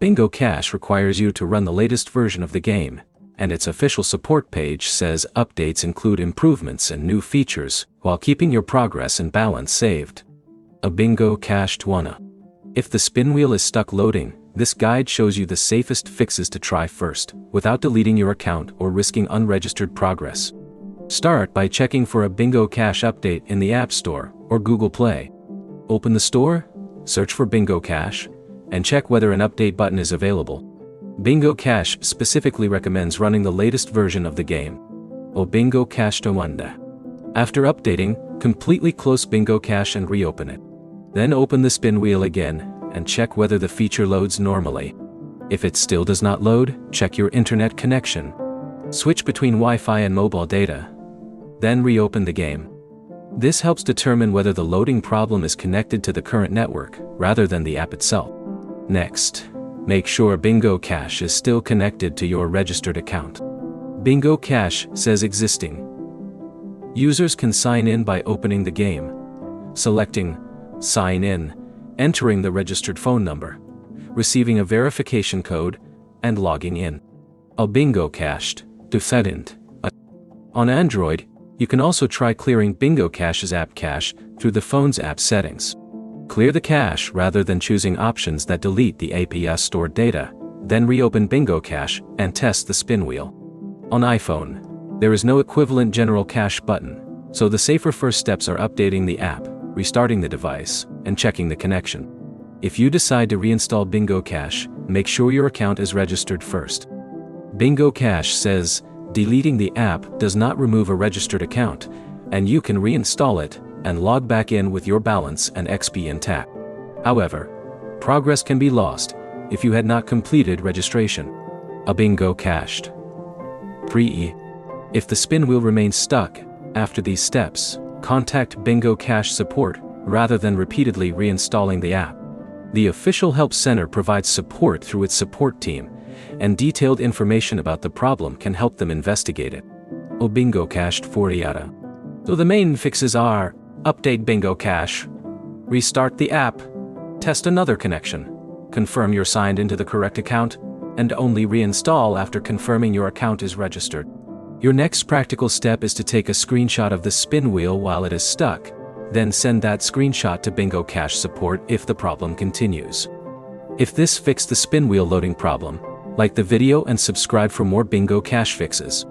Bingo Cash requires you to run the latest version of the game, and its official support page says updates include improvements and new features, while keeping your progress and balance saved. A Bingo Cash Twana. If the spin wheel is stuck loading, this guide shows you the safest fixes to try first, without deleting your account or risking unregistered progress. Start by checking for a Bingo Cash update in the App Store or Google Play. Open the store, search for Bingo Cash, and check whether an update button is available. Bingo Cash specifically recommends running the latest version of the game. O Bingo Cash Tawanda. After updating, completely close Bingo Cash and reopen it. Then open the spin wheel again, and check whether the feature loads normally. If it still does not load, check your internet connection. Switch between Wi-Fi and mobile data. Then reopen the game. This helps determine whether the loading problem is connected to the current network, rather than the app itself. Next, make sure Bingo Cash is still connected to your registered account. Bingo Cash says existing. Users can sign in by opening the game, selecting Sign In, entering the registered phone number, receiving a verification code, and logging in. A Bingo Cached, Defendant. On Android, you can also try clearing Bingo Cash's app cache through the phone's app settings. Clear the cache rather than choosing options that delete the app's stored data, then reopen Bingo Cash and test the spin wheel. On iPhone, there is no equivalent general cache button, so the safer first steps are updating the app, restarting the device, and checking the connection. If you decide to reinstall Bingo Cash, make sure your account is registered first. Bingo Cash says, deleting the app does not remove a registered account, and you can reinstall it and log back in with your balance and XP intact. However, progress can be lost if you had not completed registration. A Bingo Cached. Pre-E. If the spin wheel remains stuck after these steps, contact Bingo Cash support rather than repeatedly reinstalling the app. The official help center provides support through its support team, and detailed information about the problem can help them investigate it. O Bingo Cached Foriata. So the main fixes are: update Bingo Cash, restart the app, test another connection, confirm you're signed into the correct account, and only reinstall after confirming your account is registered. Your next practical step is to take a screenshot of the spin wheel while it is stuck, then send that screenshot to Bingo Cash support if the problem continues. If this fixed the spin wheel loading problem, like the video and subscribe for more Bingo Cash fixes.